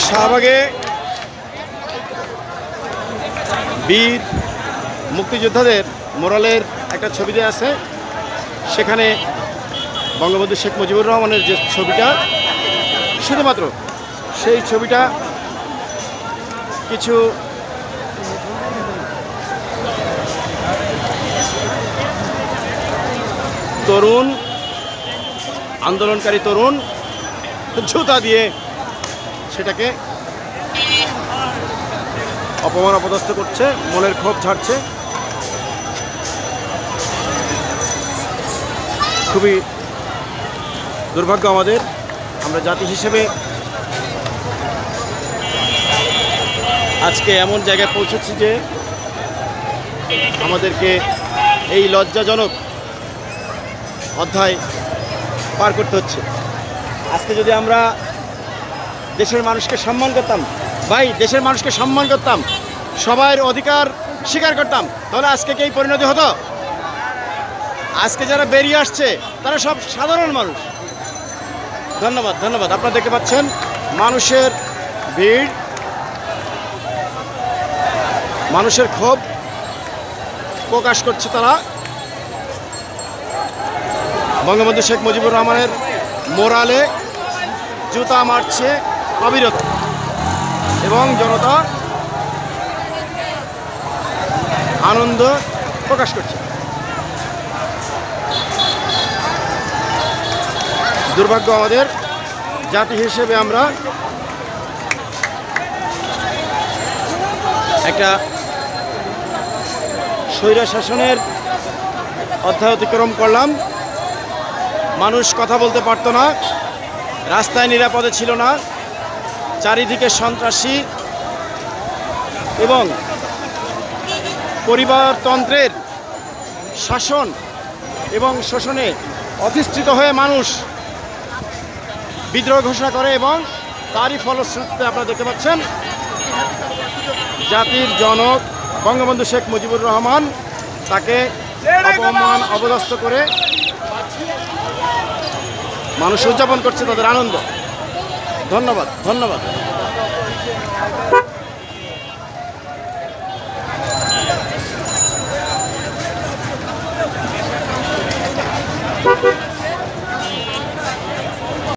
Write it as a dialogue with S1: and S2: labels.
S1: শাহবাগে বীর মুক্তিযোদ্ধাদের মোরালের একটা ছবি দেওয়া আছে। সেখানে বঙ্গবন্ধু শেখ মুজিবুর রহমানের যে ছবিটা, শুধুমাত্র সেই ছবিটা কিছু তরুণ, আন্দোলনকারী তরুণ জুতা দিয়ে সেটাকে অপমান অপদস্থ করছে, মনের ক্ষোভ ঝাড়ছে। খুবই দুর্ভাগ্য আমাদের, আমরা জাতি হিসেবে আজকে এমন জায়গায় পৌঁছেছি যে আমাদেরকে এই লজ্জাজনক অধ্যায় পার করতে হচ্ছে। আজকে যদি আমরা দেশের মানুষকে সম্মান করতাম, ভাই দেশের মানুষকে সম্মান করতাম, সবার অধিকার স্বীকার করতাম, তাহলে আজকে কি এই পরিণতি হতো? আজকে যারা বেরিয়ে আসছে তারা সব সাধারণ মানুষ। ধন্যবাদ, ধন্যবাদ। আপনারা দেখতে পাচ্ছেন মানুষের ভিড়, মানুষের ক্ষোভ প্রকাশ করছে তারা বঙ্গবন্ধু শেখ মুজিবুর রহমানের মোরালে জুতা মারছে অবিরত, এবং জনতা আনন্দ প্রকাশ করছে। দুর্ভাগ্য আমাদের, জাতি হিসেবে আমরা একটা স্বৈর শাসনের অধ্যায় অতিক্রম করলাম। মানুষ কথা বলতে পারতো না, রাস্তায় নিরাপদে ছিল না, চারিদিকে সন্ত্রাসী এবং পরিবারতন্ত্রের শাসন এবং শোষণে অধিষ্ঠিত হয়ে মানুষ বিদ্রোহ ঘোষণা করে, এবং তারই ফলশ্রুতিতে আপনারা দেখতে পাচ্ছেন জাতির জনক বঙ্গবন্ধু শেখ মুজিবুর রহমান তাকে অপমান অপদস্থ করে মানুষ উদযাপন করছে তাদের আনন্দ। ধন্যবাদ, ধন্যবাদ।